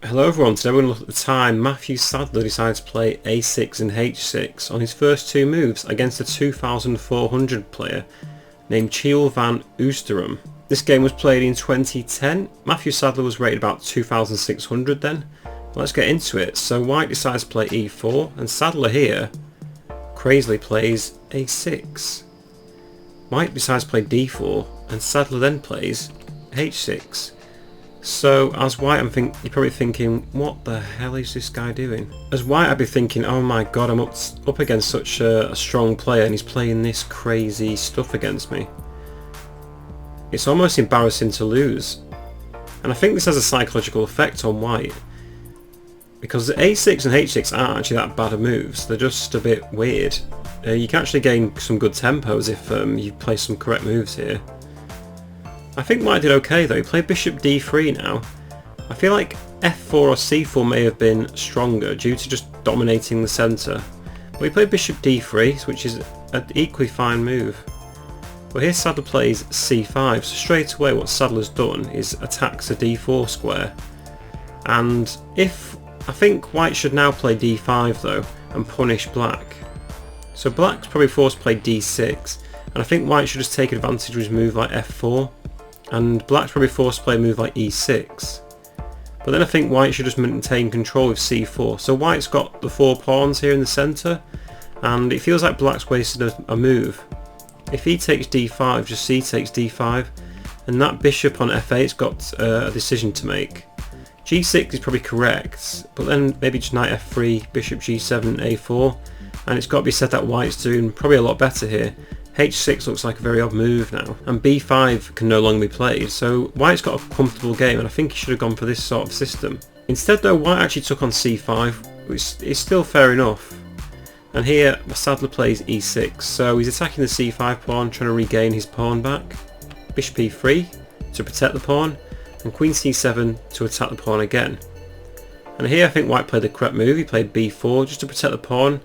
Hello everyone, today we're going to look at the time Matthew Sadler decided to play a6 and h6 on his first two moves against a 2400 player named Chiel van Oosterom. This game was played in 2010. Matthew Sadler was rated about 2600 then. Let's get into it. So white decides to play e4 and Sadler here crazily plays a6. White decides to play d4 and Sadler then plays h6. So as white, you're probably thinking, what the hell is this guy doing? As white, I'd be thinking, oh my god, I'm up against such a strong player and he's playing this crazy stuff against me. It's almost embarrassing to lose. And I think this has a psychological effect on white. Because a6 and h6 aren't actually that bad of moves, they're just a bit weird. You can actually gain some good tempos if you play some correct moves here. I think white did okay though. He played bishop d3 now. I feel like f4 or c4 may have been stronger due to just dominating the centre. But he played bishop d3, which is an equally fine move. But here Sadler plays c5, so straight away what Sadler's done is attacks a d4 square. And I think white should now play d5 though and punish black. So black's probably forced to play d6, and I think white should just take advantage of his move like f4. And black's probably forced to play a move like e6. But then I think white should just maintain control with c4. So white's got the four pawns here in the centre, and it feels like black's wasted a move. If he takes d5, just c takes d5, and that bishop on f8's got a decision to make. g6 is probably correct, but then maybe just knight f3, bishop g7, a4, and it's got to be said that white's doing probably a lot better here. h6 looks like a very odd move now, and b5 can no longer be played, so white's got a comfortable game and I think he should have gone for this sort of system. Instead though, white actually took on c5, which is still fair enough. And here Sadler plays e6, so he's attacking the c5 pawn, trying to regain his pawn back. Bishop e3 to protect the pawn, and queen c7 to attack the pawn again. And here I think white played the correct move. He played b4 just to protect the pawn,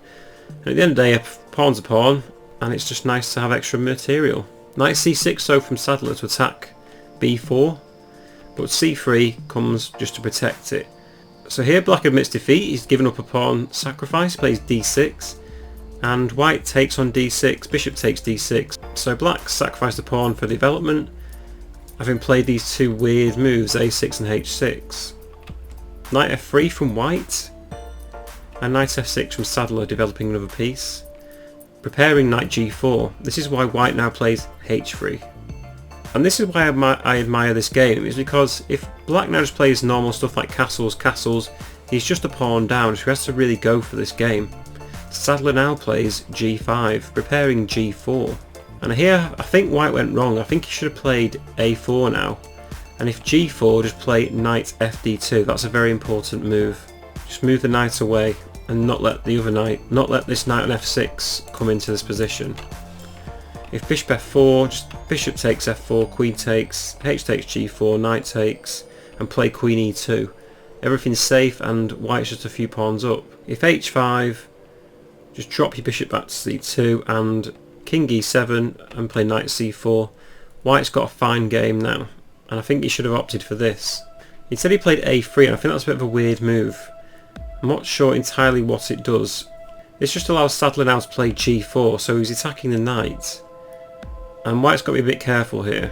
and at the end of the day a pawn's a pawn, and it's just nice to have extra material. Knight c6 so from Sadler to attack b4, but c3 comes just to protect it. So here black admits defeat, he's given up a pawn sacrifice, plays d6, and white takes on d6, bishop takes d6, so black sacrificed the pawn for development, having played these two weird moves, a6 and h6. Knight f3 from white, and knight f6 from Sadler, developing another piece. Preparing knight g4. This is why white now plays h3. And this is why I admire this game, is because if black now just plays normal stuff like castles, he's just a pawn down, so he has to really go for this game. Sadler now plays g5, preparing g4. And here I think white went wrong. I think he should have played a4 now. And if g4, just play knight fd2. That's a very important move. Just move the knight away and not let this knight on f6 come into this position. If bishop f4, just bishop takes f4, queen takes, h takes g4, knight takes, and play queen e2. Everything's safe and white's just a few pawns up. If h5, just drop your bishop back to c2 and king e7 and play knight c4. White's got a fine game now, and I think he should have opted for this. He said he played a3, and I think that's a bit of a weird move. I'm not sure entirely what it does. This just allows Sadler now to play g4, so he's attacking the knight. And white's got to be a bit careful here.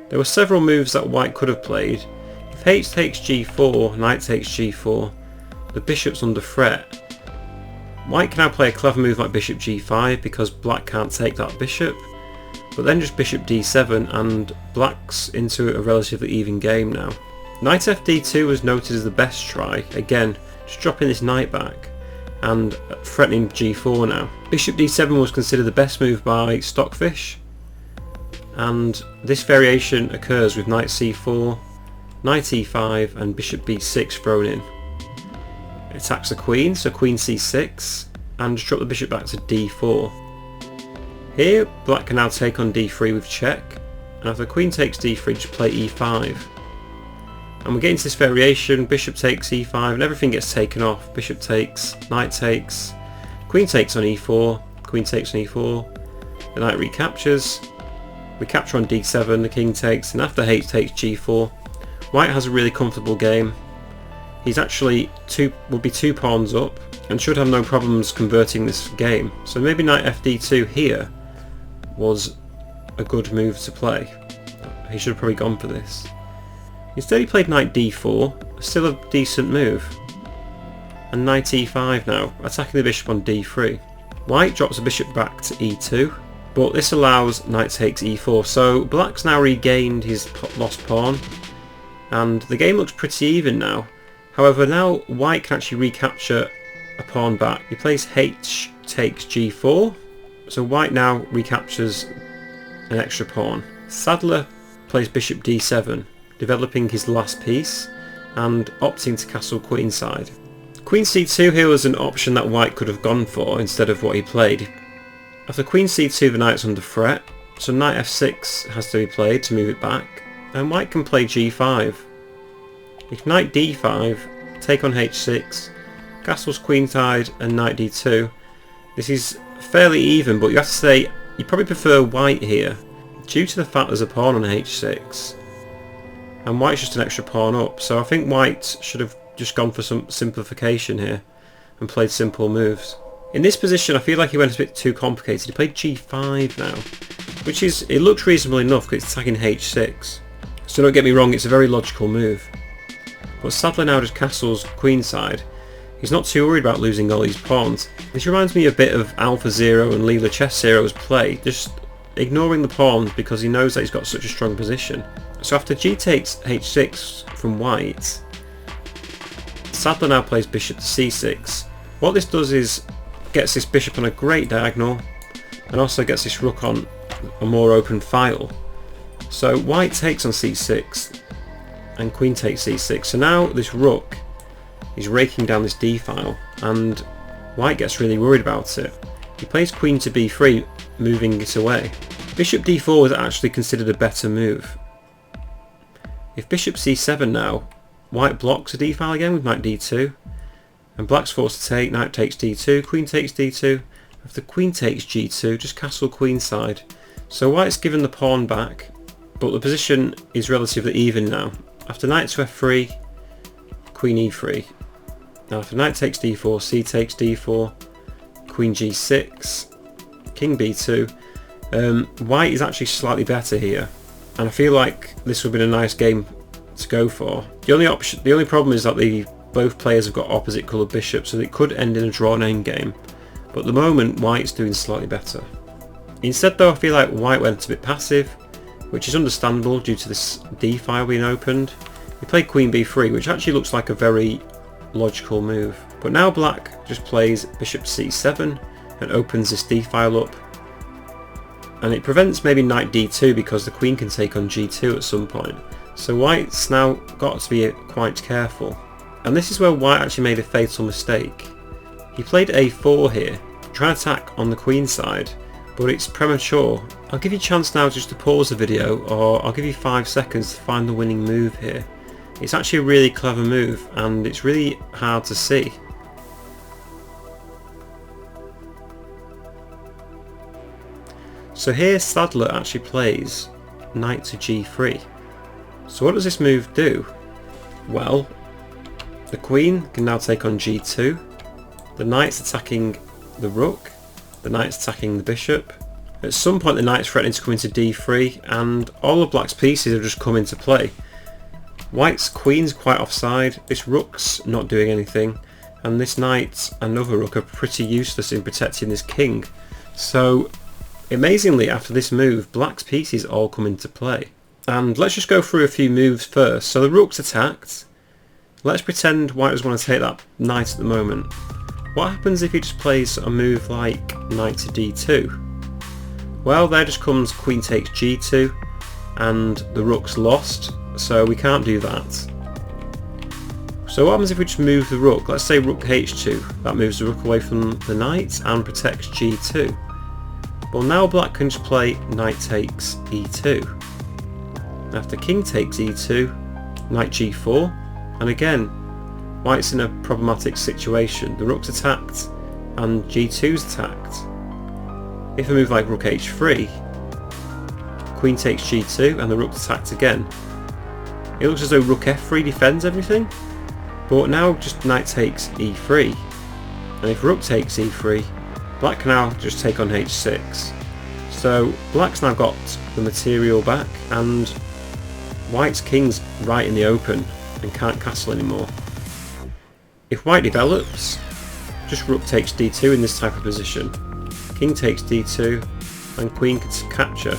There were several moves that white could have played. If h takes g4, knight takes g4, the bishop's under threat. White can now play a clever move like bishop g5 because black can't take that bishop. But then just bishop d7 and black's into a relatively even game now. Knight fd2 was noted as the best try, again just dropping this knight back and threatening g4 now. Bishop d7 was considered the best move by Stockfish, and this variation occurs with knight c4, knight e5 and bishop b6 thrown in. It attacks the queen, so queen c6, and just drop the bishop back to d4. Here black can now take on d3 with check, and after the queen takes d3 just play e5. And we're getting to this variation, bishop takes e5 and everything gets taken off. Bishop takes, knight takes, queen takes on e4, queen takes on e4, the knight recaptures, we capture on d7, the king takes, and after h takes g4, white has a really comfortable game. he's actually would be 2 pawns up and should have no problems converting this game. So maybe knight fd2 here was a good move to play. He should have probably gone for this. Instead he played knight d4, still a decent move. And knight e5 now, attacking the bishop on d3. White drops the bishop back to e2, but this allows knight takes e4, so black's now regained his lost pawn, and the game looks pretty even now. However, now white can actually recapture a pawn back. He plays h takes g4, so white now recaptures an extra pawn. Sadler plays bishop d7, developing his last piece and opting to castle queenside. Queen c2 here was an option that white could have gone for instead of what he played. After queen c2 the knight's under threat, so knight f6 has to be played to move it back, and white can play g5. If knight d5, take on h6, castles queenside and knight d2. This is fairly even, but you have to say you probably prefer white here due to the fact there's a pawn on h6 and white's just an extra pawn up, so I think white should have just gone for some simplification here and played simple moves. In this position I feel like he went a bit too complicated. He played g5 now, which it looks reasonable enough because it's attacking h6, so don't get me wrong, it's a very logical move. But Sadler now just castles queenside. He's not too worried about losing all these pawns. This reminds me a bit of Alpha Zero and Leela Chess Zero's play, just ignoring the pawns because he knows that he's got such a strong position. So after g takes h6 from white, Sadler now plays bishop to c6. What this does is gets this bishop on a great diagonal and also gets this rook on a more open file. So white takes on c6 and queen takes c6. So now this rook is raking down this d file and white gets really worried about it. He plays queen to b3, moving it away. Bishop d4 was actually considered a better move. If bishop c7 now, white blocks a d file again with knight d2, and black's forced to take. Knight takes d2, queen takes d2. After queen takes g2, just castle queenside. So white's given the pawn back, but the position is relatively even now. After knight to f3, queen e3. Now after knight takes d4, c takes d4, queen g6, king b2. White is actually slightly better here, and I feel like this would have been a nice game to go for. The only problem is that both players have got opposite coloured bishops, so it could end in a drawn endgame. But at the moment, white's doing slightly better. Instead though, I feel like white went a bit passive, which is understandable due to this d file being opened. He played queen b3, which actually looks like a very logical move. But now black just plays bishop c7 and opens this d file up. And it prevents maybe knight d2 because the queen can take on g2 at some point. So white's now got to be quite careful. And this is where white actually made a fatal mistake. He played a4 here, trying to attack on the queen side, but it's premature. I'll give you a chance now just to pause the video, or I'll give you 5 seconds to find the winning move here. It's actually a really clever move and it's really hard to see. So here Sadler actually plays knight to g3. So what does this move do? Well, the queen can now take on g2, the knight's attacking the rook, the knight's attacking the bishop. At some point the knight's threatening to come into d3 and all of black's pieces have just come into play. White's queen's quite offside, this rook's not doing anything, and this knight and another rook are pretty useless in protecting this king. So amazingly, after this move, black's pieces all come into play. And let's just go through a few moves first. So the rook's attacked. Let's pretend white doesn't want to take that knight at the moment. What happens if he just plays a move like knight to d2? Well, there just comes queen takes g2 and the rook's lost, so we can't do that. So what happens if we just move the rook? Let's say rook h2. That moves the rook away from the knight and protects g2. Well, now black can just play knight takes e2. After king takes e2, knight g4, and again white's in a problematic situation. The rook's attacked and g2's attacked. If a move like rook h3, queen takes g2 and the rook's attacked again. It looks as though rook f3 defends everything. But now just knight takes e3, and if rook takes e3, black can now just take on h6. So black's now got the material back, and white's king's right in the open and can't castle anymore. If white develops, just rook takes d2 in this type of position. King takes d2 and queen can capture.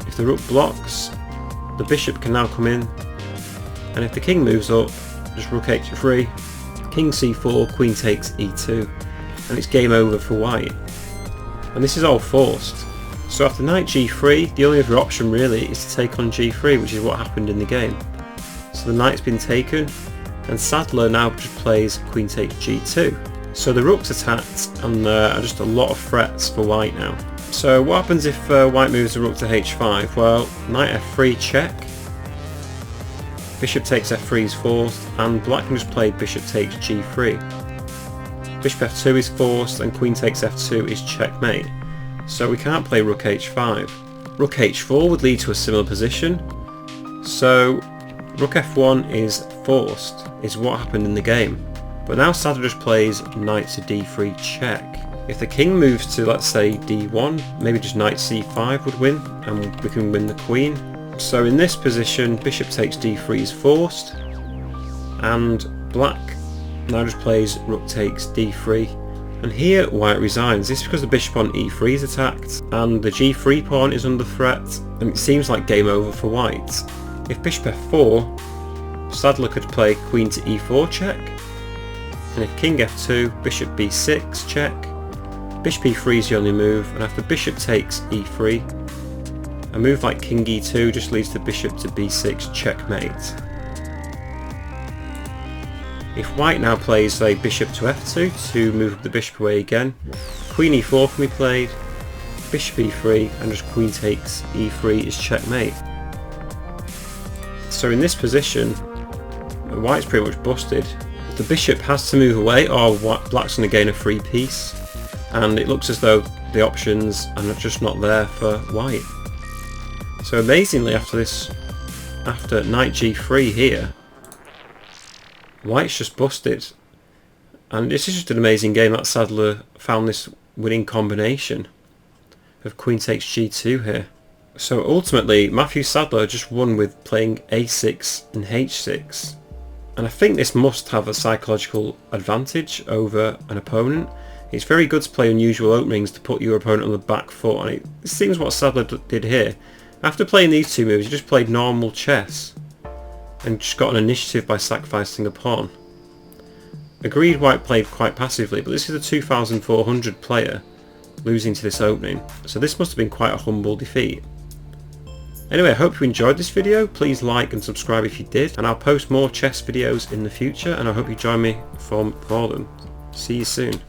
If the rook blocks, the bishop can now come in, and if the king moves up, just rook h3, king c4, queen takes e2, and it's game over for white. And this is all forced. So after knight g3, the only other option really is to take on g3, which is what happened in the game. So the knight's been taken, and Sadler now just plays queen takes g2. So the rook's attacked, and there are just a lot of threats for white now. So what happens if white moves the rook to h5? Well, knight f3 check, bishop takes f3 is forced, and black can just play bishop takes g3. Bishop f2 is forced, and queen takes f2 is checkmate. So we can't play rook h5. Rook h4 would lead to a similar position. So rook f1 is forced, is what happened in the game. But now Sadler just plays knight to d3 check. If the king moves to, let's say, d1, maybe just knight c5 would win, and we can win the queen. So in this position, bishop takes d3 is forced, and black now just plays rook takes d3. And here white resigns. This is because the bishop on e3 is attacked, and the g3 pawn is under threat, and it seems like game over for white. If bishop f4, Sadler could play queen to e4 check, and if king f2, bishop b6 check, bishop e3 is the only move, and after bishop takes e3, a move like king e2 just leads the bishop to b6 checkmate. If white now plays, say, bishop to f2 to move the bishop away again, queen e4 can be played, bishop e3, and just queen takes e3 is checkmate. So in this position, white's pretty much busted. The bishop has to move away, or black's going to gain a free piece, and it looks as though the options are just not there for white. So amazingly, after knight g3 here, white's just busted, and this is just an amazing game that Sadler found this winning combination of queen takes g2 here. So ultimately Matthew Sadler just won with playing a6 and h6, and I think this must have a psychological advantage over an opponent. It's very good to play unusual openings to put your opponent on the back foot, and it seems what Sadler did here. After playing these two moves, he just played normal chess and just got an initiative by sacrificing a pawn. Agreed, white played quite passively, but this is a 2400 player losing to this opening, so this must have been quite a humble defeat. Anyway, I hope you enjoyed this video. Please like and subscribe if you did, and I'll post more chess videos in the future, and I hope you join me for them. See you soon.